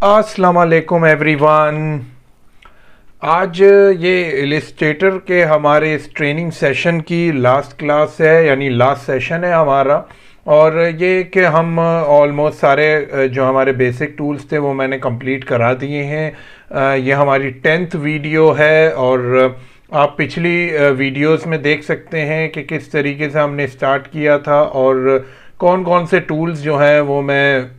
अस्सलाम वालेकुम एवरीवन। आज ये इलस्ट्रेटर के हमारे इस ट्रेनिंग सेशन की लास्ट क्लास है, यानी लास्ट सेशन है हमारा। और ये कि हम ऑलमोस्ट सारे जो हमारे बेसिक टूल्स थे वो मैंने कंप्लीट करा दिए हैं। ये हमारी 10th वीडियो है और आप पिछली वीडियोस में देख सकते हैं कि किस तरीके से हमने स्टार्ट किया था और कौन कौन से टूल्स जो हैं वो मैं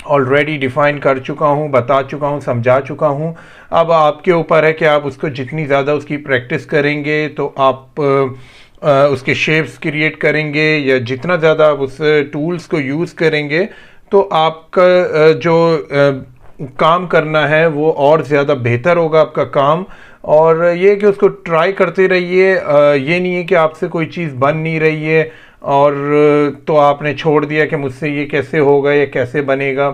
ऑलरेडी डिफ़ाइन कर चुका हूँ, बता चुका हूँ, समझा चुका हूँ। अब आपके ऊपर है कि आप उसको जितनी ज़्यादा उसकी प्रैक्टिस करेंगे तो आप उसके शेप्स क्रिएट करेंगे, या जितना ज़्यादा आप उस टूल्स को यूज़ करेंगे तो आपका जो काम करना है वो और ज़्यादा बेहतर होगा आपका काम। और ये कि उसको ट्राई करते रहिए। ये नहीं है कि आपसे कोई चीज़ बन नहीं रही है और तो आपने छोड़ दिया कि मुझसे ये कैसे होगा या कैसे बनेगा।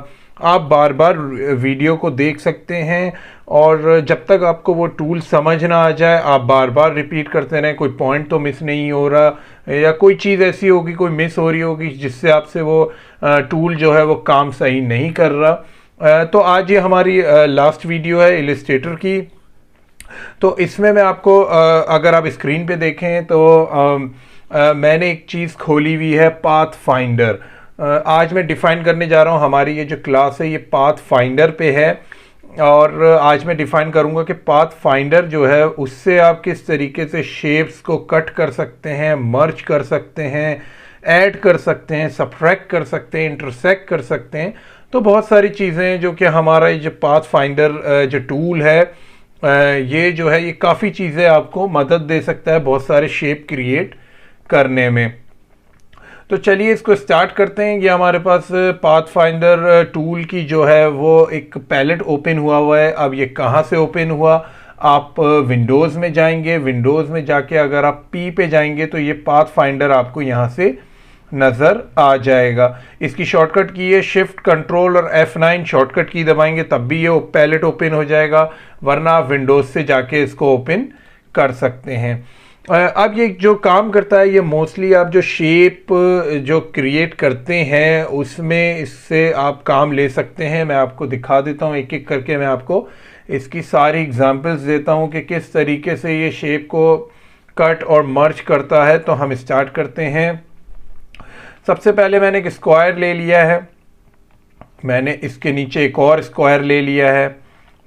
आप बार बार वीडियो को देख सकते हैं और जब तक आपको वो टूल समझ ना आ जाए आप बार बार रिपीट करते रहें। कोई पॉइंट तो मिस नहीं हो रहा या कोई चीज़ ऐसी होगी, कोई मिस हो रही होगी जिससे आपसे वो टूल जो है वो काम सही नहीं कर रहा। तो आज ये हमारी लास्ट वीडियो है इलस्ट्रेटर की। तो इसमें मैं आपको अगर आप स्क्रीन पे देखें तो मैंने एक चीज़ खोली हुई है, पाथ फाइंडर। आज मैं डिफ़ाइन करने जा रहा हूँ, हमारी ये जो क्लास है ये पाथ फाइंडर पे है। और आज मैं डिफ़ाइन करूँगा कि पाथ फाइंडर जो है उससे आप किस तरीके से शेप्स को कट कर सकते हैं, मर्ज कर सकते हैं, ऐड कर सकते हैं, सब्ट्रैक्ट कर सकते हैं, इंटरसेक्ट कर सकते हैं। तो बहुत सारी चीज़ें जो कि हमारा ये जो पाथ फाइंडर जो टूल है ये जो है ये काफ़ी चीज़ें आपको मदद दे सकता है बहुत सारे शेप क्रिएट करने में। तो चलिए इसको स्टार्ट करते हैं। ये हमारे पास पाथ फाइंडर टूल की जो है वो एक पैलेट ओपन हुआ है। अब ये कहाँ से ओपन हुआ, आप विंडोज़ में जाएंगे, विंडोज़ में जाके अगर आप पी पे जाएंगे तो ये पाथ फाइंडर आपको यहाँ से नज़र आ जाएगा। इसकी शॉर्टकट की है शिफ्ट कंट्रोल और F9 शॉर्टकट की दबाएंगे तब भी ये पैलेट ओपन हो जाएगा, वरना आप विंडोज़ से जाके इसको ओपन कर सकते हैं। अब ये जो काम करता है ये मोस्टली आप जो शेप जो क्रिएट करते हैं उसमें इससे आप काम ले सकते हैं। मैं आपको दिखा देता हूँ एक एक करके, मैं आपको इसकी सारी एग्जांपल्स देता हूँ कि किस तरीके से ये शेप को कट और मर्ज करता है। तो हम स्टार्ट करते हैं। सबसे पहले मैंने एक स्क्वायर ले लिया है, मैंने इसके नीचे एक और स्क्वायर ले लिया है,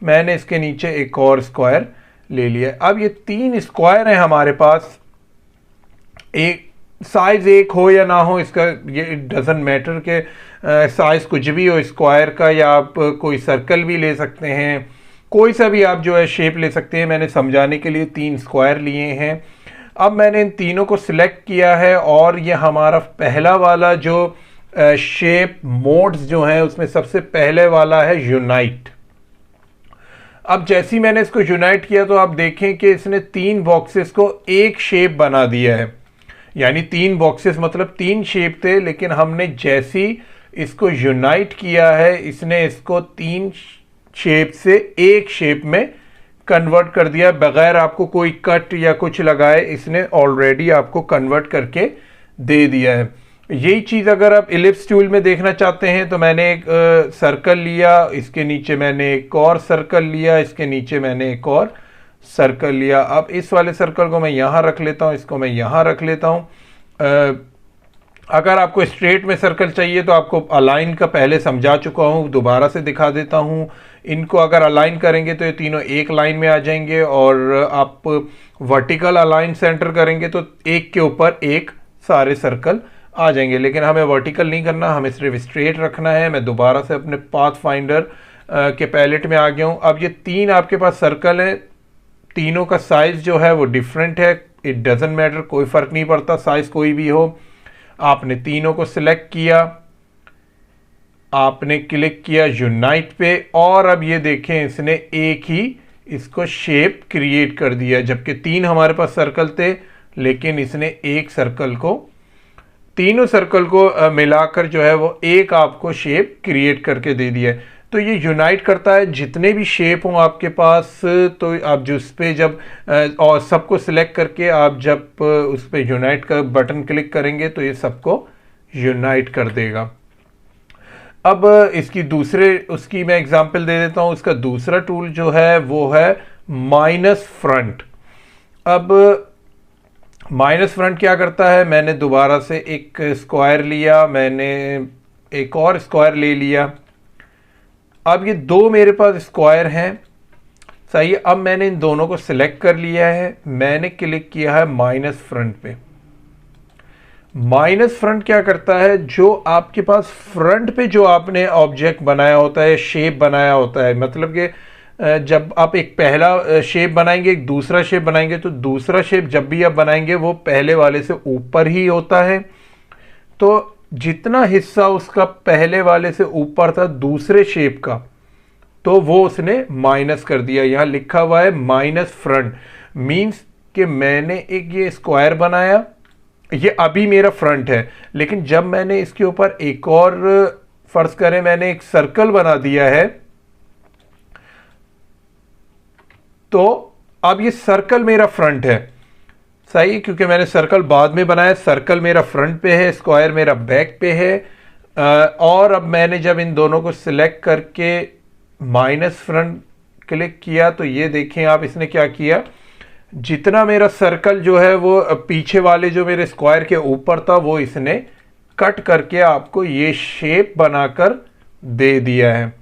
मैंने इसके नीचे एक और स्क्वायर ले लिया। अब ये 3 स्क्वायर हैं हमारे पास। एक साइज एक हो या ना हो इसका ये डजंट मैटर के साइज कुछ भी हो स्क्वायर का, या आप कोई सर्कल भी ले सकते हैं, कोई सा भी आप जो है शेप ले सकते हैं। मैंने समझाने के लिए 3 स्क्वायर लिए हैं। अब मैंने इन तीनों को सिलेक्ट किया है और ये हमारा पहला वाला जो शेप मोड्स जो हैं उसमें सबसे पहले वाला है यूनाइट। अब जैसे ही मैंने इसको यूनाइट किया तो आप देखें कि इसने 3 बॉक्सेस को एक शेप बना दिया है। यानी 3 बॉक्सेस मतलब 3 शेप थे, लेकिन हमने जैसी इसको यूनाइट किया है इसने इसको 3 शेप से एक शेप में कन्वर्ट कर दिया। बगैर आपको कोई कट या कुछ लगाए इसने ऑलरेडी आपको कन्वर्ट करके दे दिया है। यही चीज़ अगर आप इलिप्स टूल में देखना चाहते हैं तो मैंने एक सर्कल लिया, इसके नीचे मैंने एक और सर्कल लिया, इसके नीचे मैंने एक और सर्कल लिया। अब इस वाले सर्कल को मैं यहाँ रख लेता हूँ, इसको मैं यहाँ रख लेता हूँ। अगर आपको स्ट्रेट में सर्कल चाहिए तो आपको अलाइन का पहले समझा चुका हूँ, दोबारा से दिखा देता हूँ। इनको अगर अलाइन करेंगे तो ये तीनों एक लाइन में आ जाएंगे, और आप वर्टिकल अलाइन सेंटर करेंगे तो एक के ऊपर एक सारे सर्कल आ जाएंगे। लेकिन हमें वर्टिकल नहीं करना, हमें सिर्फ स्ट्रेट रखना है। मैं दोबारा से अपने पाथ फाइंडर के पैलेट में आ गया हूँ। अब ये 3 आपके पास सर्कल हैं, तीनों का साइज जो है वो डिफरेंट है। इट डजंट मैटर, कोई फ़र्क नहीं पड़ता साइज कोई भी हो। आपने तीनों को सिलेक्ट किया, आपने क्लिक किया यूनाइट पे, और अब ये देखें इसने एक ही इसको शेप क्रिएट कर दिया। जबकि 3 हमारे पास सर्कल थे लेकिन इसने एक सर्कल को, तीनों सर्कल को मिलाकर जो है वो एक आपको शेप क्रिएट करके दे दिया है। तो ये यूनाइट करता है जितने भी शेप हों आपके पास, तो आप जो उस पर जब और सबको सिलेक्ट करके आप जब उस पर यूनाइट का बटन क्लिक करेंगे तो ये सबको यूनाइट कर देगा। अब इसकी दूसरे उसकी मैं एग्जांपल दे देता हूँ। उसका दूसरा टूल जो है वो है माइनस फ्रंट। अब माइनस फ्रंट क्या करता है, मैंने दोबारा से एक स्क्वायर लिया, मैंने एक और स्क्वायर ले लिया। अब ये दो मेरे पास स्क्वायर हैं, सही है। अब मैंने इन दोनों को सिलेक्ट कर लिया है, मैंने क्लिक किया है माइनस फ्रंट पे। माइनस फ्रंट क्या करता है, जो आपके पास फ्रंट पे जो आपने ऑब्जेक्ट बनाया होता है, शेप बनाया होता है, मतलब कि जब आप एक पहला शेप बनाएंगे, एक दूसरा शेप बनाएंगे, तो दूसरा शेप जब भी आप बनाएंगे वो पहले वाले से ऊपर ही होता है। तो जितना हिस्सा उसका पहले वाले से ऊपर था दूसरे शेप का, तो वो उसने माइनस कर दिया। यहां लिखा हुआ है माइनस फ्रंट, मींस कि मैंने एक ये स्क्वायर बनाया, ये अभी मेरा फ्रंट है, लेकिन जब मैंने इसके ऊपर एक और फर्ज करें मैंने एक सर्कल बना दिया है, तो अब ये सर्कल मेरा फ्रंट है, सही, क्योंकि मैंने सर्कल बाद में बनाया। सर्कल मेरा फ्रंट पे है, स्क्वायर मेरा बैक पे है। और अब मैंने जब इन दोनों को सिलेक्ट करके माइनस फ्रंट क्लिक किया, तो ये देखें आप, इसने क्या किया, जितना मेरा सर्कल जो है वो पीछे वाले जो मेरे स्क्वायर के ऊपर था वो इसने कट करके आपको ये शेप बनाकर दे दिया है।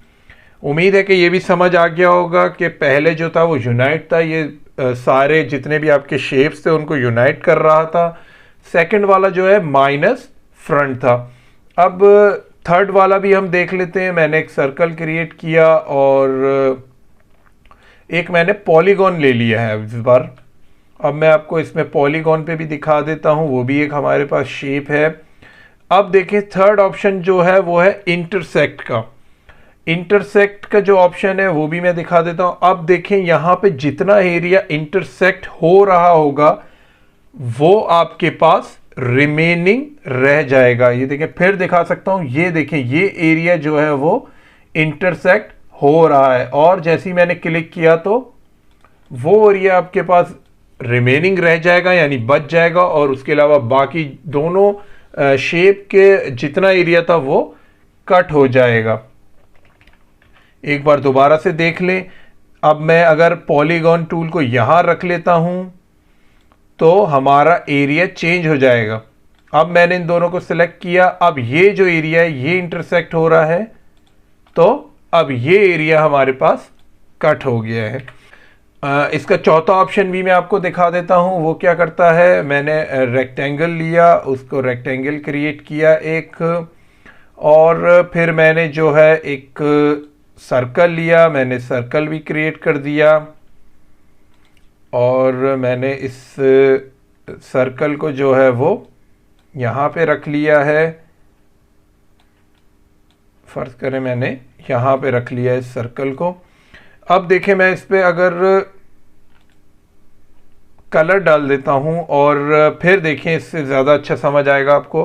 उम्मीद है कि ये भी समझ आ गया होगा कि पहले जो था वो यूनाइट था, ये सारे जितने भी आपके शेप्स थे उनको यूनाइट कर रहा था। सेकंड वाला जो है माइनस फ्रंट था। अब थर्ड वाला भी हम देख लेते हैं। मैंने एक सर्कल क्रिएट किया और एक मैंने पॉलीगॉन ले लिया है इस बार। अब मैं आपको इसमें पॉलीगॉन पे भी दिखा देता हूं, वो भी एक हमारे पास शेप है। अब देखिए थर्ड ऑप्शन जो है वो है इंटरसेक्ट का। इंटरसेक्ट का जो ऑप्शन है वो भी मैं दिखा देता हूं। अब देखें यहां पे जितना एरिया इंटरसेक्ट हो रहा होगा वो आपके पास रिमेनिंग रह जाएगा। ये देखें, फिर दिखा सकता हूं, ये देखें ये एरिया जो है वो इंटरसेक्ट हो रहा है, और जैसे ही मैंने क्लिक किया तो वो एरिया आपके पास रिमेनिंग रह जाएगा, यानी बच जाएगा, और उसके अलावा बाकी दोनों शेप के जितना एरिया था वो कट हो जाएगा। एक बार दोबारा से देख लें। अब मैं अगर पॉलीगॉन टूल को यहां रख लेता हूं तो हमारा एरिया चेंज हो जाएगा। अब मैंने इन दोनों को सिलेक्ट किया, अब ये जो एरिया है ये इंटरसेक्ट हो रहा है, तो अब ये एरिया हमारे पास कट हो गया है। इसका चौथा ऑप्शन भी मैं आपको दिखा देता हूं। वो क्या करता है, मैंने रेक्टेंगल लिया, उसको रेक्टेंगल क्रिएट किया एक, और फिर मैंने जो है एक सर्कल लिया, मैंने सर्कल भी क्रिएट कर दिया, और मैंने इस सर्कल को जो है वो यहाँ पे रख लिया है। फर्ज करें मैंने यहाँ पे रख लिया है इस सर्कल को। अब देखें मैं इस पे अगर कलर डाल देता हूँ और फिर देखें, इससे ज़्यादा अच्छा समझ आएगा आपको।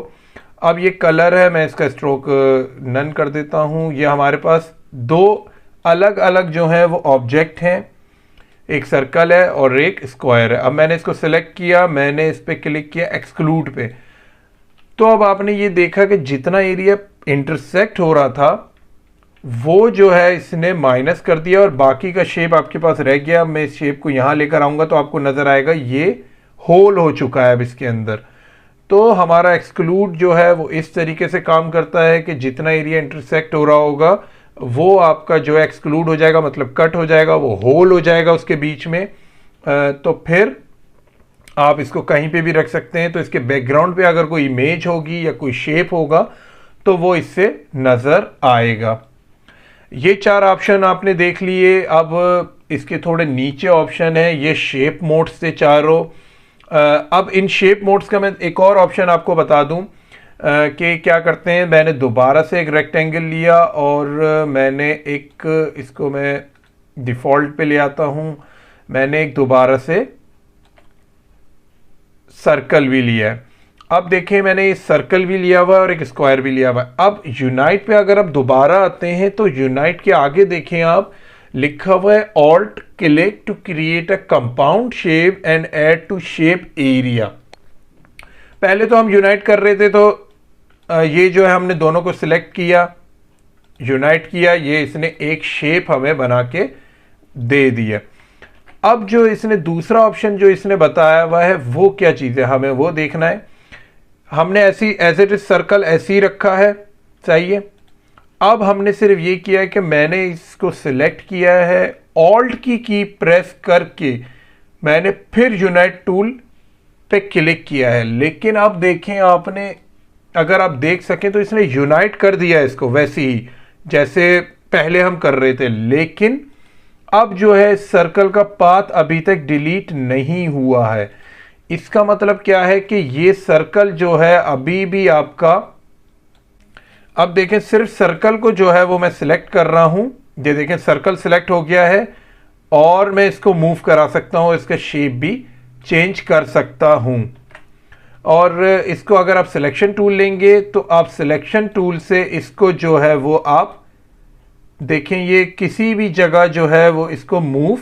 अब ये कलर है, मैं इसका स्ट्रोक नन कर देता हूँ। ये हमारे पास दो अलग अलग जो है वो ऑब्जेक्ट हैं, एक सर्कल है और एक स्क्वायर है। अब मैंने इसको सेलेक्ट किया, मैंने इस पर क्लिक किया एक्सक्लूड पे, तो अब आपने ये देखा कि जितना एरिया इंटरसेक्ट हो रहा था वो जो है इसने माइनस कर दिया, और बाकी का शेप आपके पास रह गया। मैं इस शेप को यहाँ लेकर आऊँगा तो आपको नज़र आएगा ये होल हो चुका है अब इसके अंदर। तो हमारा एक्सक्लूड जो है वो इस तरीके से काम करता है कि जितना एरिया इंटरसेक्ट हो रहा होगा वो आपका जो है एक्सक्लूड हो जाएगा, मतलब कट हो जाएगा, वो होल हो जाएगा उसके बीच में। तो फिर आप इसको कहीं पे भी रख सकते हैं। तो इसके बैकग्राउंड पे अगर कोई इमेज होगी या कोई शेप होगा तो वो इससे नज़र आएगा। ये चार ऑप्शन आपने देख लिए। अब इसके थोड़े नीचे ऑप्शन है, ये शेप मोड्स थे चारों। अब इन शेप मोड्स का मैं एक और ऑप्शन आपको बता दूं कि क्या करते हैं। मैंने दोबारा से एक रेक्टेंगल लिया और मैंने एक, इसको मैं डिफ़ॉल्ट पे ले आता हूं, मैंने एक दोबारा से सर्कल भी लिया है। अब देखें मैंने ये सर्कल भी लिया हुआ है और एक स्क्वायर भी लिया हुआ है। अब यूनाइट पे अगर आप दोबारा आते हैं तो यूनाइट के आगे देखें आप, लिखा हुआ है alt click to create a compound shape and add to shape area. पहले तो हम यूनाइट कर रहे थे तो ये जो है हमने दोनों को सिलेक्ट किया, यूनाइट किया, ये इसने एक शेप हमें बना के दे दिया। अब जो इसने दूसरा ऑप्शन जो इसने बताया हुआ है वो क्या चीज़ है, हमें वो देखना है। हमने ऐसी एज इट इज सर्कल ऐसे ही रखा है, सही है। अब हमने सिर्फ ये किया है कि मैंने इसको सिलेक्ट किया है, ऑल्ट की प्रेस करके मैंने फिर यूनाइट टूल पे क्लिक किया है। लेकिन अब देखें आपने, अगर आप देख सकें तो इसने यूनाइट कर दिया है इसको वैसे ही जैसे पहले हम कर रहे थे। लेकिन अब जो है सर्कल का पाथ अभी तक डिलीट नहीं हुआ है। इसका मतलब क्या है कि ये सर्कल जो है अभी भी आपका, अब देखें सिर्फ सर्कल को जो है वो मैं सिलेक्ट कर रहा हूं, ये देखें सर्कल सिलेक्ट हो गया है और मैं इसको मूव करा सकता हूं, इसका शेप भी चेंज कर सकता हूं। और इसको अगर आप सिलेक्शन टूल लेंगे तो आप सिलेक्शन टूल से इसको जो है वो आप देखें, ये किसी भी जगह जो है वो इसको मूव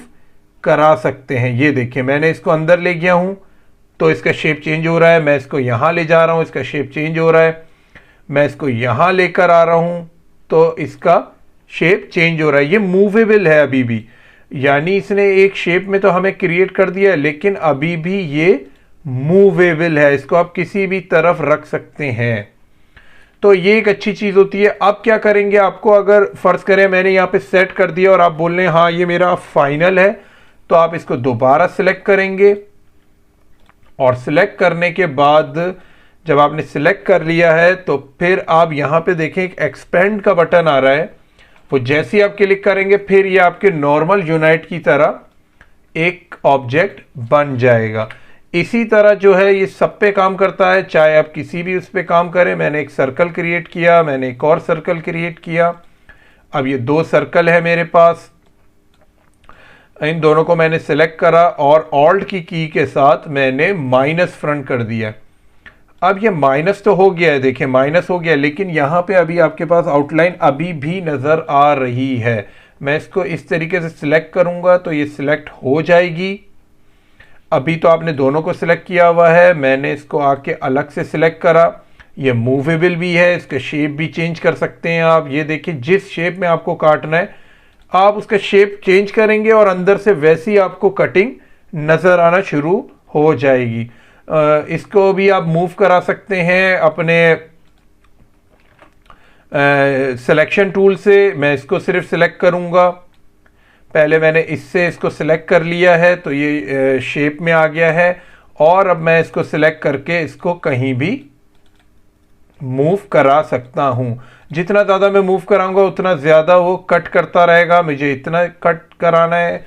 करा सकते हैं। ये देखिए मैंने इसको अंदर ले गया हूं तो इसका शेप चेंज हो रहा है, मैं इसको यहां ले जा रहा हूं, इसका शेप चेंज हो रहा है, मैं इसको यहां लेकर आ रहा हूं तो इसका शेप चेंज हो रहा है। ये मूवेबल है अभी भी, यानी इसने एक शेप में तो हमें क्रिएट कर दिया है लेकिन अभी भी ये मूवेबल है, इसको आप किसी भी तरफ रख सकते हैं। तो ये एक अच्छी चीज होती है। अब क्या करेंगे, आपको अगर फर्ज करें मैंने यहाँ पे सेट कर दिया और आप बोल रहे हैं हाँ ये मेरा फाइनल है, तो आप इसको दोबारा सिलेक्ट करेंगे और सिलेक्ट करने के बाद जब आपने सिलेक्ट कर लिया है तो फिर आप यहां पे देखें एक एक्सपेंड का बटन आ रहा है, वो जैसे ही आप क्लिक करेंगे फिर ये आपके नॉर्मल यूनाइट की तरह एक ऑब्जेक्ट बन जाएगा। इसी तरह जो है ये सब पे काम करता है, चाहे आप किसी भी उस पे काम करें। मैंने एक सर्कल क्रिएट किया, मैंने एक और सर्कल क्रिएट किया, अब ये दो सर्कल है मेरे पास, इन दोनों को मैंने सिलेक्ट करा और ऑल्ट की के साथ मैंने माइनस फ्रंट कर दिया। अब ये माइनस तो हो गया है, देखिए माइनस हो गया, लेकिन यहां पे अभी आपके पास आउटलाइन अभी भी नजर आ रही है। मैं इसको इस तरीके से सिलेक्ट करूंगा तो ये सिलेक्ट हो जाएगी। अभी तो आपने दोनों को सिलेक्ट किया हुआ है, मैंने इसको आके अलग से सिलेक्ट करा, ये मूवेबल भी है, इसका शेप भी चेंज कर सकते हैं आप। ये देखिए जिस शेप में आपको काटना है आप उसका शेप चेंज करेंगे और अंदर से वैसी आपको कटिंग नजर आना शुरू हो जाएगी। इसको भी आप मूव करा सकते हैं अपने सिलेक्शन टूल से। मैं इसको सिर्फ सिलेक्ट करूंगा, पहले मैंने इससे इसको सिलेक्ट कर लिया है तो ये शेप में आ गया है, और अब मैं इसको सिलेक्ट करके इसको कहीं भी मूव करा सकता हूं। जितना ज़्यादा मैं मूव कराऊंगा उतना ज़्यादा वो कट करता रहेगा, मुझे इतना कट कराना है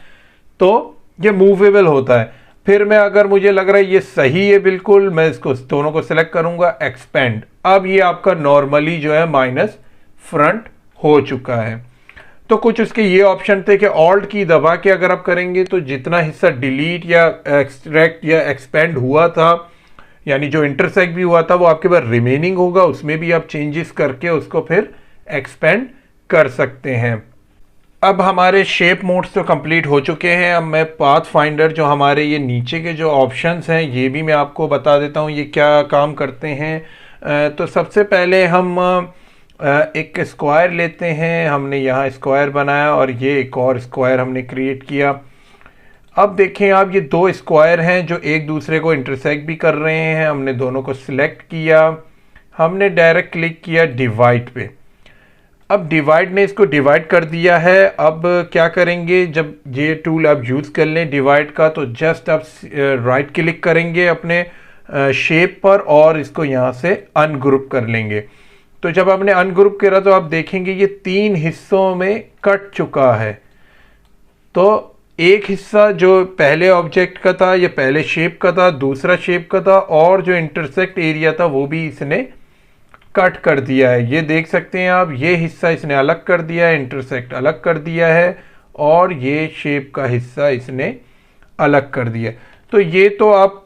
तो ये मूवेबल होता है। फिर मैं अगर मुझे लग रहा है ये सही है बिल्कुल, मैं इसको दोनों को सिलेक्ट करूंगा, एक्सपेंड। अब ये आपका नॉर्मली जो है माइनस फ्रंट हो चुका है। तो कुछ उसके ये ऑप्शन थे कि ऑल्ट की दबा के अगर आप करेंगे तो जितना हिस्सा डिलीट या एक्सट्रैक्ट या एक्सपेंड हुआ था, यानी जो इंटरसेक्ट भी हुआ था वो आपके पास रिमेनिंग होगा, उसमें भी आप चेंजेस करके उसको फिर एक्सपेंड कर सकते हैं। अब हमारे शेप मोड्स तो कंप्लीट हो चुके हैं। अब मैं पाथ फाइंडर जो हमारे ये नीचे के जो ऑप्शंस हैं ये भी मैं आपको बता देता हूँ ये क्या काम करते हैं। तो सबसे पहले हम एक स्क्वायर लेते हैं, हमने यहाँ स्क्वायर बनाया और ये एक और स्क्वायर हमने क्रिएट किया। अब देखें आप ये दो स्क्वायर हैं जो एक दूसरे को इंटरसेक्ट भी कर रहे हैं, हमने दोनों को सिलेक्ट किया, हमने डायरेक्ट क्लिक किया डिवाइड पे। अब डिवाइड ने इसको डिवाइड कर दिया है। अब क्या करेंगे, जब ये टूल आप यूज़ कर लें डिवाइड का तो जस्ट आप राइट क्लिक करेंगे अपने शेप पर और इसको यहाँ से अनग्रुप कर लेंगे। तो जब आपने अनग्रुप करा तो आप देखेंगे ये तीन हिस्सों में कट चुका है। तो एक हिस्सा जो पहले ऑब्जेक्ट का था या पहले शेप का था, दूसरा शेप का था, और जो इंटरसेक्ट एरिया था वो भी इसने कट कर दिया है। ये देख सकते हैं आप, ये हिस्सा इसने अलग कर दिया है, इंटरसेक्ट अलग कर दिया है, और ये शेप का हिस्सा इसने अलग कर दिया। तो ये तो आप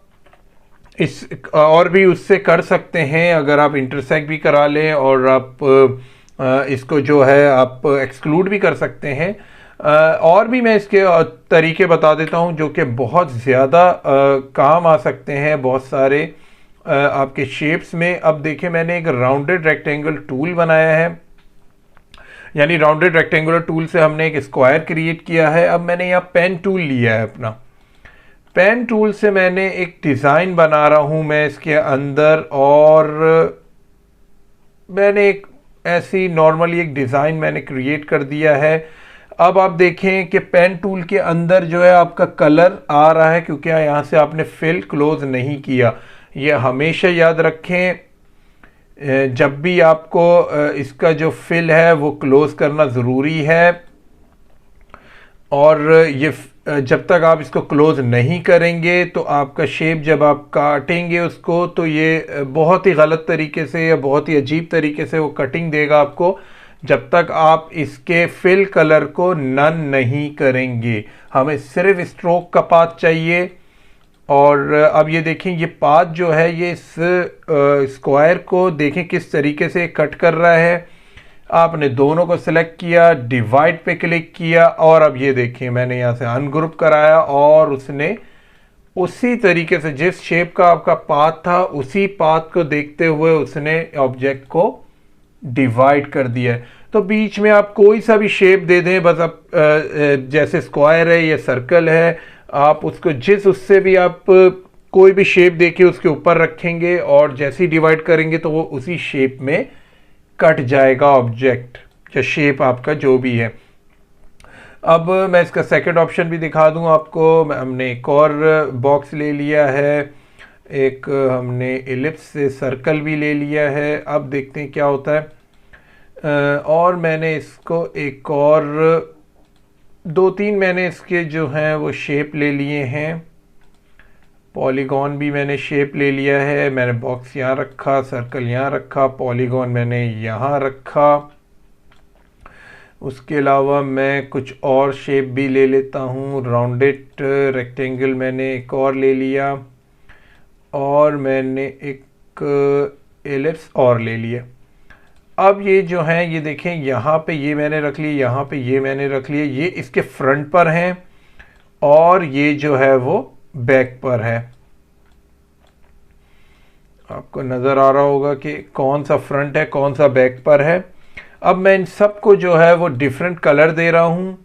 इस और भी उससे कर सकते हैं, अगर आप इंटरसेक्ट भी करा लें और आप इसको जो है आप एक्सक्लूड भी कर सकते हैं। और भी मैं इसके तरीके बता देता हूं जो कि बहुत ज़्यादा काम आ सकते हैं बहुत सारे आपके शेप्स में। अब देखिए मैंने एक राउंडेड रेक्टेंगल टूल बनाया है। यानी राउंडेड रेक्टेंगुलर टूल से हमने एक स्क्वायर क्रिएट किया है। अब मैंने यहाँ पेन टूल लिया है अपना। पेन टूल से मैंने एक डिज़ाइन बना रहा हूँ मैं इसके अंदर, और मैंने एक ऐसी नॉर्मली एक डिज़ाइन मैंने क्रिएट कर दिया है। अब आप देखें कि पेन टूल के अंदर जो है आपका कलर आ रहा है, क्योंकि यहाँ से आपने फिल क्लोज नहीं किया। ये हमेशा याद रखें, जब भी आपको इसका जो फिल है वो क्लोज करना ज़रूरी है, और ये जब तक आप इसको क्लोज नहीं करेंगे तो आपका शेप जब आप काटेंगे उसको, तो ये बहुत ही गलत तरीके से या बहुत ही अजीब तरीके से वो कटिंग देगा आपको, जब तक आप इसके फिल कलर को नन नहीं करेंगे। हमें सिर्फ स्ट्रोक का पाथ चाहिए। और अब ये देखें, ये पाथ जो है ये इस स्क्वायर को देखें किस तरीके से कट कर रहा है। आपने दोनों को सिलेक्ट किया, डिवाइड पे क्लिक किया, और अब ये देखिए मैंने यहाँ से अनग्रुप कराया, और उसने उसी तरीके से जिस शेप का आपका पाथ था उसी पाथ को देखते हुए उसने ऑब्जेक्ट को डिवाइड कर दिया है। तो बीच में आप कोई सा भी शेप दे दें, बस आप जैसे स्क्वायर है या सर्कल है, आप उसको जिस उससे भी आप कोई भी शेप देके उसके ऊपर रखेंगे, और जैसे ही डिवाइड करेंगे तो वो उसी शेप में कट जाएगा ऑब्जेक्ट या शेप आपका जो भी है। अब मैं इसका सेकंड ऑप्शन भी दिखा दूं आपको। हमने एक और बॉक्स ले लिया है, एक हमने एलिप्स से सर्कल भी ले लिया है। अब देखते हैं क्या होता है। और मैंने इसको एक और 2-3 मैंने इसके जो हैं वो शेप ले लिए हैं। पॉलीगॉन भी मैंने शेप ले लिया है। मैंने बॉक्स यहाँ रखा, सर्कल यहाँ रखा, पॉलीगॉन मैंने यहाँ रखा। उसके अलावा मैं कुछ और शेप भी ले लेता हूँ। राउंडेड रेक्टेंगल मैंने एक और ले लिया, और मैंने एक एलिप्स और ले लिया। अब ये जो हैं ये देखें, यहाँ पे ये मैंने रख लिया, यहाँ पे ये मैंने रख लिया। ये इसके फ्रंट पर हैं, और ये जो है वो बैक पर है। आपको नज़र आ रहा होगा कि कौन सा फ्रंट है कौन सा बैक पर है। अब मैं इन सबको जो है वो डिफरेंट कलर दे रहा हूँ।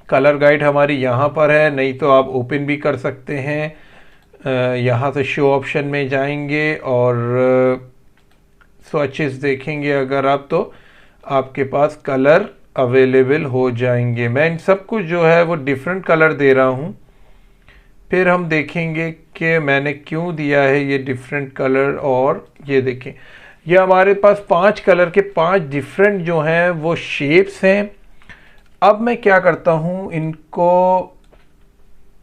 कलर गाइड हमारी यहाँ पर है, नहीं तो आप ओपन भी कर सकते हैं। यहाँ से शो ऑप्शन में जाएंगे और स्वैचेस देखेंगे अगर आप, तो आपके पास कलर अवेलेबल हो जाएंगे। मैं इन सबको जो है वो डिफरेंट कलर दे रहा हूँ। फिर हम देखेंगे कि मैंने क्यों दिया है ये डिफरेंट कलर। और ये देखें, ये हमारे पास 5 कलर के 5 डिफरेंट जो हैं वो शेप्स हैं। अब मैं क्या करता हूँ, इनको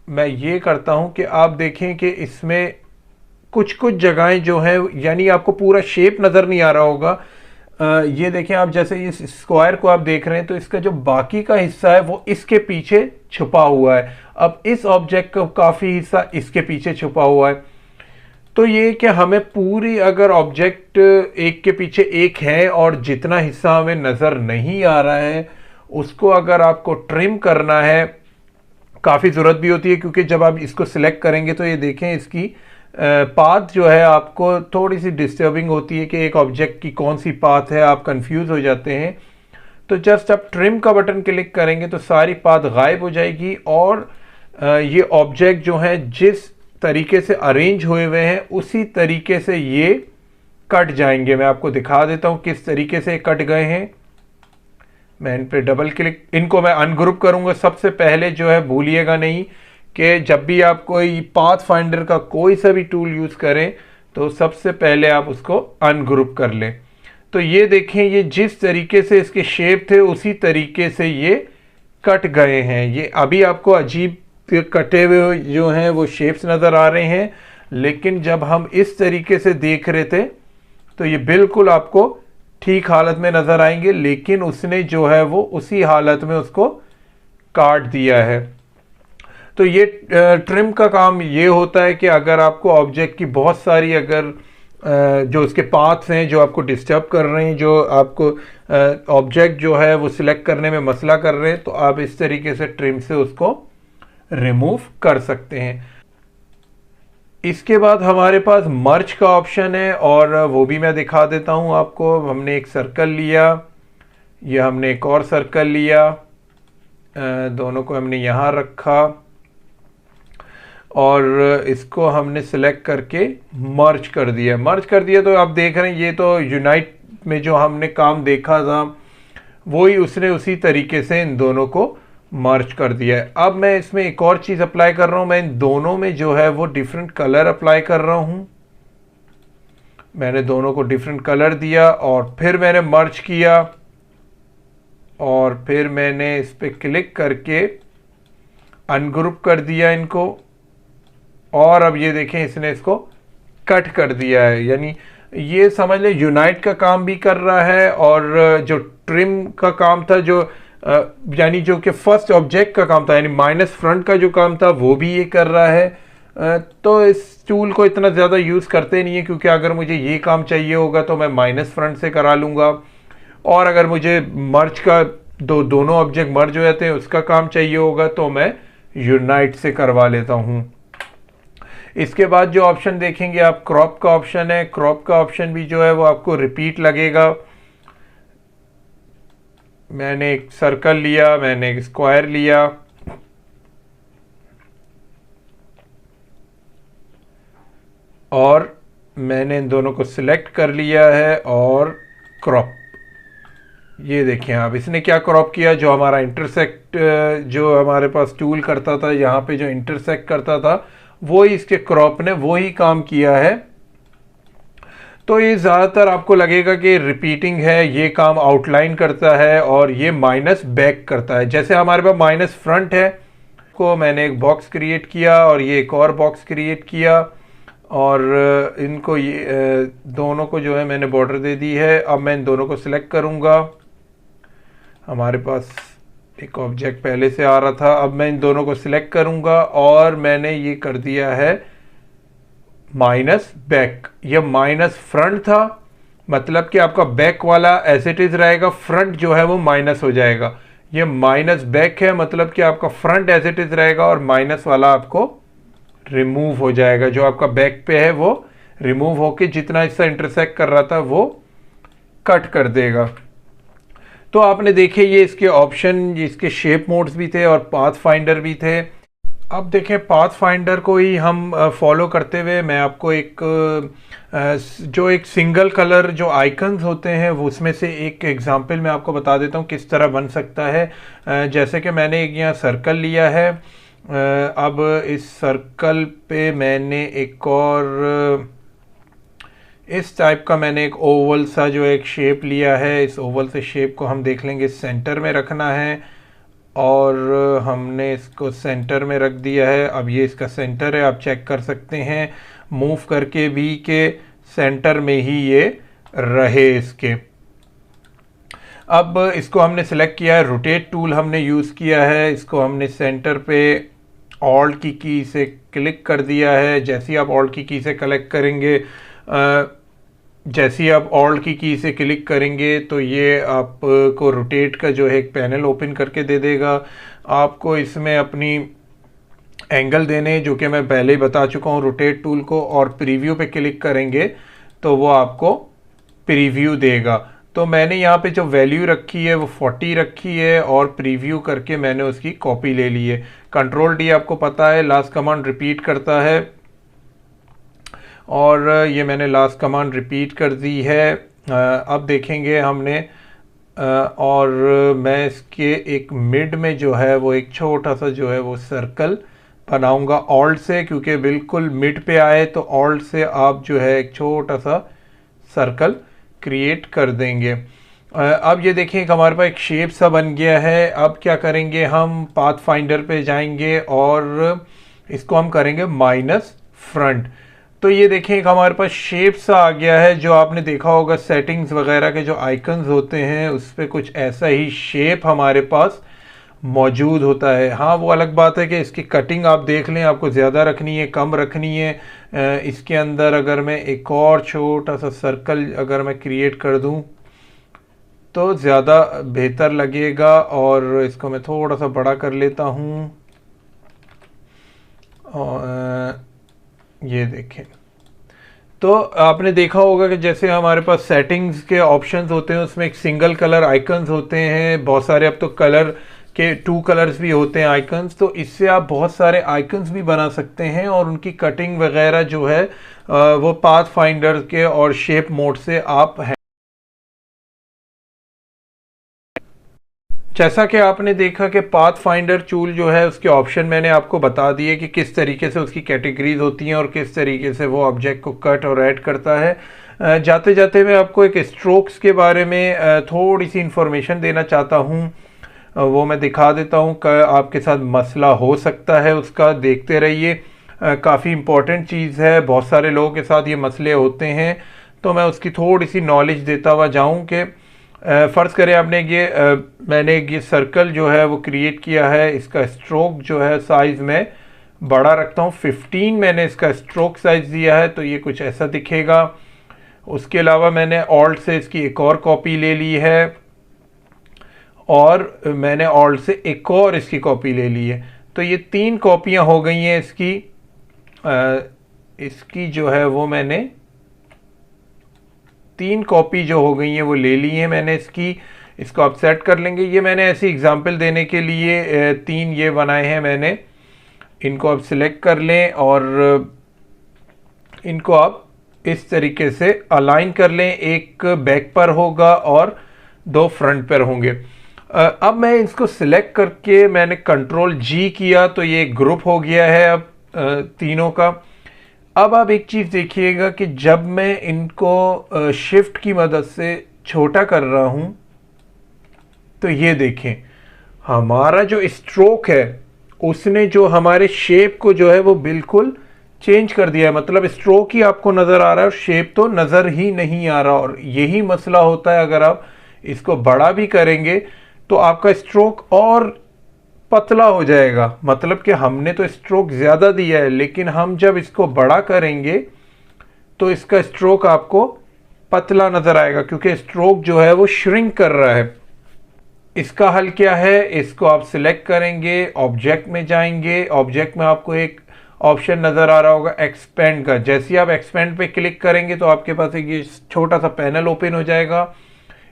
मैं ये करता हूँ कि आप देखें कि इसमें कुछ कुछ जगहें जो हैं, यानी आपको पूरा शेप नज़र नहीं आ रहा होगा। ये देखें आप, जैसे इस स्क्वायर को आप देख रहे हैं तो इसका जो बाकी का हिस्सा है वो इसके पीछे छुपा हुआ है। अब इस ऑब्जेक्ट का काफ़ी हिस्सा इसके पीछे छुपा हुआ है। तो ये कि हमें पूरी, अगर ऑब्जेक्ट एक के पीछे एक है और जितना हिस्सा हमें नज़र नहीं आ रहा है उसको अगर आपको ट्रिम करना है, काफ़ी ज़रूरत भी होती है, क्योंकि जब आप इसको सिलेक्ट करेंगे तो ये देखें इसकी पाथ जो है आपको थोड़ी सी डिस्टर्बिंग होती है कि एक ऑब्जेक्ट की कौन सी पाथ है, आप कंफ्यूज हो जाते हैं। तो जस्ट आप ट्रिम का बटन क्लिक करेंगे तो सारी पाथ गायब हो जाएगी, और ये ऑब्जेक्ट जो है जिस तरीके से अरेंज हुए हुए हैं उसी तरीके से ये कट जाएंगे। मैं आपको दिखा देता हूँ किस तरीके से कट गए हैं। मैं इन पे डबल क्लिक, इनको मैं अनग्रुप करूँगा। सबसे पहले जो है भूलिएगा नहीं कि जब भी आप कोई पाथ फाइंडर का कोई सा भी टूल यूज़ करें तो सबसे पहले आप उसको अनग्रुप कर लें। तो ये देखें, ये जिस तरीके से इसके शेप थे उसी तरीके से ये कट गए हैं। ये अभी आपको अजीब कटे हुए जो हैं वो शेप्स नज़र आ रहे हैं, लेकिन जब हम इस तरीके से देख रहे थे तो ये बिल्कुल आपको ठीक हालत में नज़र आएंगे, लेकिन उसने जो है वो उसी हालत में उसको काट दिया है। तो ये ट्रिम का काम ये होता है कि अगर आपको ऑब्जेक्ट की बहुत सारी, अगर जो उसके पाथ्स हैं जो आपको डिस्टर्ब कर रहे हैं, जो आपको ऑब्जेक्ट जो है वो सिलेक्ट करने में मसला कर रहे हैं, तो आप इस तरीके से ट्रिम से उसको रिमूव कर सकते हैं। इसके बाद हमारे पास मर्ज का ऑप्शन है, और वो भी मैं दिखा देता हूँ आपको। हमने एक सर्कल लिया, ये हमने एक और सर्कल लिया, दोनों को हमने यहाँ रखा और इसको हमने सिलेक्ट करके मर्ज कर दिया। तो आप देख रहे हैं ये तो यूनाइट में जो हमने काम देखा था वही उसने उसी तरीके से इन दोनों को मर्ज कर दिया है। अब मैं इसमें एक और चीज़ अप्लाई कर रहा हूँ, मैं इन दोनों में जो है वो डिफरेंट कलर अप्लाई कर रहा हूँ। मैंने दोनों को डिफरेंट कलर दिया और फिर मैंने मर्ज किया और फिर मैंने इस पर क्लिक करके अनग्रुप कर दिया इनको और अब ये देखें इसने इसको कट कर दिया है। यानी ये समझ लें यूनाइट का काम भी कर रहा है और जो ट्रिम का काम था, जो यानी जो कि फर्स्ट ऑब्जेक्ट का काम था, यानी माइनस फ्रंट का जो काम था वो भी ये कर रहा है। तो इस टूल को इतना ज़्यादा यूज़ करते नहीं है क्योंकि अगर मुझे ये काम चाहिए होगा तो मैं माइनस फ्रंट से करा लूँगा और अगर मुझे मर्ज का दोनों ऑब्जेक्ट मर्ज हो जाते हैं उसका काम चाहिए होगा तो मैं यूनाइट से करवा लेता हूँ। इसके बाद जो ऑप्शन देखेंगे आप, क्रॉप का ऑप्शन है। क्रॉप का ऑप्शन भी जो है वो आपको रिपीट लगेगा। मैंने एक सर्कल लिया, मैंने एक स्क्वायर लिया और मैंने इन दोनों को सिलेक्ट कर लिया है और क्रॉप। ये देखें आप, इसने क्या क्रॉप किया, जो हमारा इंटरसेक्ट जो हमारे पास टूल करता था, यहाँ पे जो इंटरसेक्ट करता था वो ही इसके क्रॉप ने वो ही काम किया है। तो ये ज़्यादातर आपको लगेगा कि रिपीटिंग है, ये काम आउटलाइन करता है और ये माइनस बैक करता है। जैसे हमारे पास माइनस फ्रंट है, को मैंने एक बॉक्स क्रिएट किया और ये एक और बॉक्स क्रिएट किया और इनको ये दोनों को जो है मैंने बॉर्डर दे दी है। अब मैं इन दोनों को सिलेक्ट करूँगा। हमारे पास एक ऑब्जेक्ट पहले से आ रहा था, अब मैं इन दोनों को सिलेक्ट करूँगा और मैंने ये कर दिया है माइनस बैक। यह माइनस फ्रंट था, मतलब कि आपका बैक वाला एज इट इज़ रहेगा, फ्रंट जो है वो माइनस हो जाएगा। ये माइनस बैक है, मतलब कि आपका फ्रंट एज इट इज़ रहेगा और माइनस वाला आपको रिमूव हो जाएगा। जो आपका बैक पे है वो रिमूव होके जितना हिस्सा इंटरसेक्ट कर रहा था वो कट कर देगा। तो आपने देखे ये इसके ऑप्शन, इसके शेप मोड्स भी थे और पाथ फाइंडर भी थे। अब देखें पाथ फाइंडर को ही हम फॉलो करते हुए मैं आपको एक जो एक सिंगल कलर जो आइकन्स होते हैं वो उसमें से एक एग्जांपल मैं आपको बता देता हूँ किस तरह बन सकता है। जैसे कि मैंने एक यहाँ सर्कल लिया है, अब इस सर्कल पे मैंने एक और इस टाइप का मैंने एक ओवल सा जो एक शेप लिया है। इस ओवल से शेप को हम देख लेंगे सेंटर में रखना है और हमने इसको सेंटर में रख दिया है। अब ये इसका सेंटर है, आप चेक कर सकते हैं मूव करके भी के सेंटर में ही ये रहे इसके। अब इसको हमने सिलेक्ट किया है, रोटेट टूल हमने यूज़ किया है, इसको हमने सेंटर पे ऑल्ट की से क्लिक कर दिया है। जैसे ही आप ऑल्ट की से कलेक्ट करेंगे, जैसे ही आप ऑल्ट की से क्लिक करेंगे तो ये आपको रोटेट का जो है एक पैनल ओपन करके दे देगा। आपको इसमें अपनी एंगल देने, जो कि मैं पहले ही बता चुका हूँ रोटेट टूल को, और प्रीव्यू पे क्लिक करेंगे तो वो आपको प्रीव्यू देगा। तो मैंने यहाँ पे जो वैल्यू रखी है वो 40 रखी है और प्रीव्यू करके मैंने उसकी कॉपी ले ली है। कंट्रोल डी आपको पता है लास्ट कमांड रिपीट करता है और ये मैंने लास्ट कमांड रिपीट कर दी है। अब देखेंगे हमने और मैं इसके एक मिड में जो है वो एक छोटा सा जो है वो सर्कल बनाऊंगा ऑल्ट से, क्योंकि बिल्कुल मिड पे आए तो ऑल्ट से आप जो है एक छोटा सा सर्कल क्रिएट कर देंगे। अब ये देखिए हमारे पास एक शेप सा बन गया है। अब क्या करेंगे, हम पाथ फाइंडर पे जाएंगे और इसको हम करेंगे माइनस फ्रंट। तो ये देखें हमारे पास शेप सा आ गया है। जो आपने देखा होगा सेटिंग्स वगैरह के जो आइकन्स होते हैं उस पर कुछ ऐसा ही शेप हमारे पास मौजूद होता है। हाँ, वो अलग बात है कि इसकी कटिंग आप देख लें, आपको ज़्यादा रखनी है कम रखनी है। इसके अंदर अगर मैं एक और छोटा सा सर्कल अगर मैं क्रिएट कर दूं तो ज़्यादा बेहतर लगेगा और इसको मैं थोड़ा सा बड़ा कर लेता हूँ। ये देखें, तो आपने देखा होगा कि जैसे हमारे पास सेटिंग्स के ऑप्शंस होते हैं, उसमें एक सिंगल कलर आइकन्स होते हैं, बहुत सारे अब तो कलर के 2 कलर्स भी होते हैं आइकन्स। तो इससे आप बहुत सारे आइकन्स भी बना सकते हैं और उनकी कटिंग वगैरह जो है वो पाथ फाइंडर के और शेप मोड से आप जैसा कि आपने देखा कि पाथ फाइंडर टूल जो है उसके ऑप्शन मैंने आपको बता दिए कि किस तरीके से उसकी कैटेगरीज होती हैं और किस तरीके से वो ऑब्जेक्ट को कट और ऐड करता है। जाते जाते मैं आपको एक स्ट्रोक्स के बारे में थोड़ी सी इंफॉर्मेशन देना चाहता हूँ, वो मैं दिखा देता हूँ कि आपके साथ मसला हो सकता है उसका। देखते रहिए, काफ़ी इम्पोर्टेंट चीज़ है, बहुत सारे लोगों के साथ ये मसले होते हैं, तो मैं उसकी थोड़ी सी नॉलेज देता हुआ जाऊँ कि फ़र्ज़ करें आपने मैंने ये सर्कल जो है वो क्रिएट किया है, इसका स्ट्रोक जो है साइज़ में बड़ा रखता हूँ, 15 मैंने इसका स्ट्रोक साइज़ दिया है, तो ये कुछ ऐसा दिखेगा। उसके अलावा मैंने ऑल्ट से इसकी एक और कॉपी ले ली है और मैंने ऑल्ट से एक और इसकी कॉपी ले ली है, तो ये 3 कॉपियाँ हो गई हैं इसकी जो है वो मैंने 3 कॉपी जो हो गई हैं वो ले ली है मैंने इसको आप सेट कर लेंगे। ये मैंने ऐसी एग्जांपल देने के लिए 3 ये बनाए हैं मैंने, इनको आप सिलेक्ट कर लें और इनको आप इस तरीके से अलाइन कर लें, एक बैक पर होगा और 2 फ्रंट पर होंगे। अब मैं इसको सिलेक्ट करके मैंने कंट्रोल G किया तो ये ग्रुप हो गया है अब तीनों का। अब आप एक चीज़ देखिएगा कि जब मैं इनको शिफ्ट की मदद से छोटा कर रहा हूं तो ये देखें हमारा जो स्ट्रोक है उसने जो हमारे शेप को जो है वो बिल्कुल चेंज कर दिया है, मतलब स्ट्रोक ही आपको नज़र आ रहा है और शेप तो नज़र ही नहीं आ रहा। और यही मसला होता है, अगर आप इसको बड़ा भी करेंगे तो आपका स्ट्रोक और पतला हो जाएगा, मतलब कि हमने तो स्ट्रोक ज़्यादा दिया है लेकिन हम जब इसको बड़ा करेंगे तो इसका स्ट्रोक आपको पतला नज़र आएगा, क्योंकि स्ट्रोक जो है वो श्रिंक कर रहा है। इसका हल क्या है, इसको आप सिलेक्ट करेंगे, ऑब्जेक्ट में जाएंगे, ऑब्जेक्ट में आपको एक ऑप्शन नज़र आ रहा होगा एक्सपेंड का। जैसे ही आप एक्सपेंड पे क्लिक करेंगे तो आपके पास एक ये छोटा सा पैनल ओपन हो जाएगा,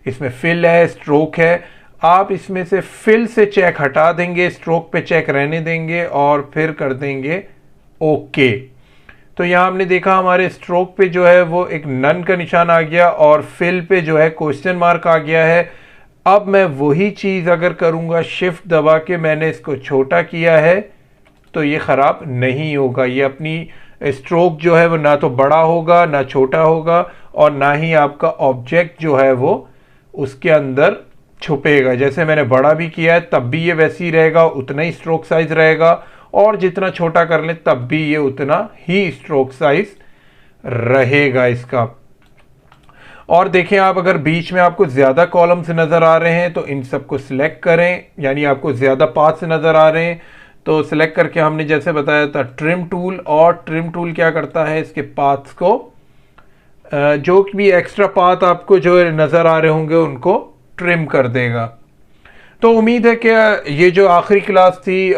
इसमें फिल है, स्ट्रोक है। आप इसमें से फिल से चेक हटा देंगे, स्ट्रोक पे चेक रहने देंगे और फिर कर देंगे ओके। तो यहाँ हमने देखा हमारे स्ट्रोक पे जो है वो एक नन का निशान आ गया और फिल पे जो है क्वेश्चन मार्क आ गया है। अब मैं वही चीज़ अगर करूँगा, शिफ्ट दबा के मैंने इसको छोटा किया है तो ये ख़राब नहीं होगा, ये अपनी स्ट्रोक जो है वो ना तो बड़ा होगा ना छोटा होगा और ना ही आपका ऑब्जेक्ट जो है वो उसके अंदर छुपेगा। जैसे मैंने बड़ा भी किया है तब भी ये वैसे ही रहेगा, उतना ही स्ट्रोक साइज रहेगा, और जितना छोटा कर ले तब भी ये उतना ही स्ट्रोक साइज रहेगा इसका। और देखें आप, अगर बीच में आपको ज़्यादा कॉलम्स नज़र आ रहे हैं तो इन सबको सिलेक्ट करें, यानी आपको ज़्यादा पाथ्स नज़र आ रहे हैं तो सिलेक्ट करके हमने जैसे बताया था ट्रिम टूल, और ट्रिम टूल क्या करता है, इसके पाथ्स को जो भी एक्स्ट्रा पाथ आपको जो नज़र आ रहे होंगे उनको ट्रिम कर देगा। तो उम्मीद है कि ये जो आखिरी क्लास थी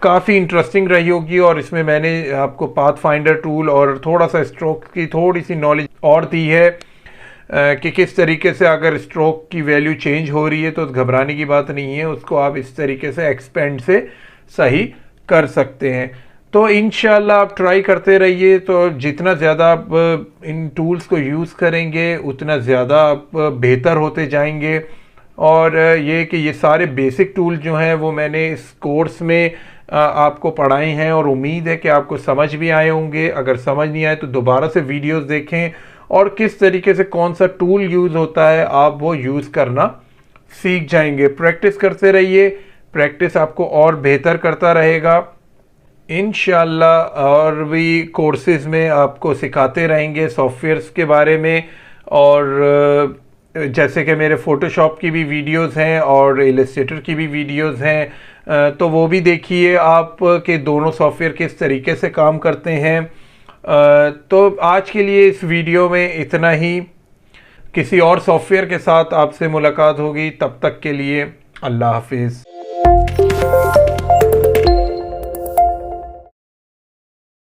काफ़ी इंटरेस्टिंग रही होगी और इसमें मैंने आपको पाथ फाइंडर टूल और थोड़ा सा स्ट्रोक की थोड़ी सी नॉलेज और दी है कि किस तरीके से अगर स्ट्रोक की वैल्यू चेंज हो रही है तो घबराने की बात नहीं है, उसको आप इस तरीके से एक्सपेंड से सही कर सकते हैं। तो इंशाल्लाह आप ट्राई करते रहिए, तो जितना ज़्यादा आप इन टूल्स को यूज़ करेंगे उतना ज़्यादा आप बेहतर होते जाएंगे। और ये कि ये सारे बेसिक टूल जो हैं वो मैंने इस कोर्स में आपको पढ़ाए हैं और उम्मीद है कि आपको समझ भी आए होंगे। अगर समझ नहीं आए तो दोबारा से वीडियोस देखें और किस तरीके से कौन सा टूल यूज़ होता है आप वो यूज़ करना सीख जाएंगे। प्रैक्टिस करते रहिए, प्रैक्टिस आपको और बेहतर करता रहेगा इंशाल्लाह। और भी कोर्सेज़ में आपको सिखाते रहेंगे सॉफ्टवेयर्स के बारे में, और जैसे कि मेरे फ़ोटोशॉप की भी वीडियोस हैं और इलस्ट्रेटर की भी वीडियोस हैं, तो वो भी देखिए आप कि दोनों सॉफ्टवेयर किस तरीके से काम करते हैं। तो आज के लिए इस वीडियो में इतना ही, किसी और सॉफ्टवेयर के साथ आपसे मुलाकात होगी, तब तक के लिए अल्लाह हाफिज़।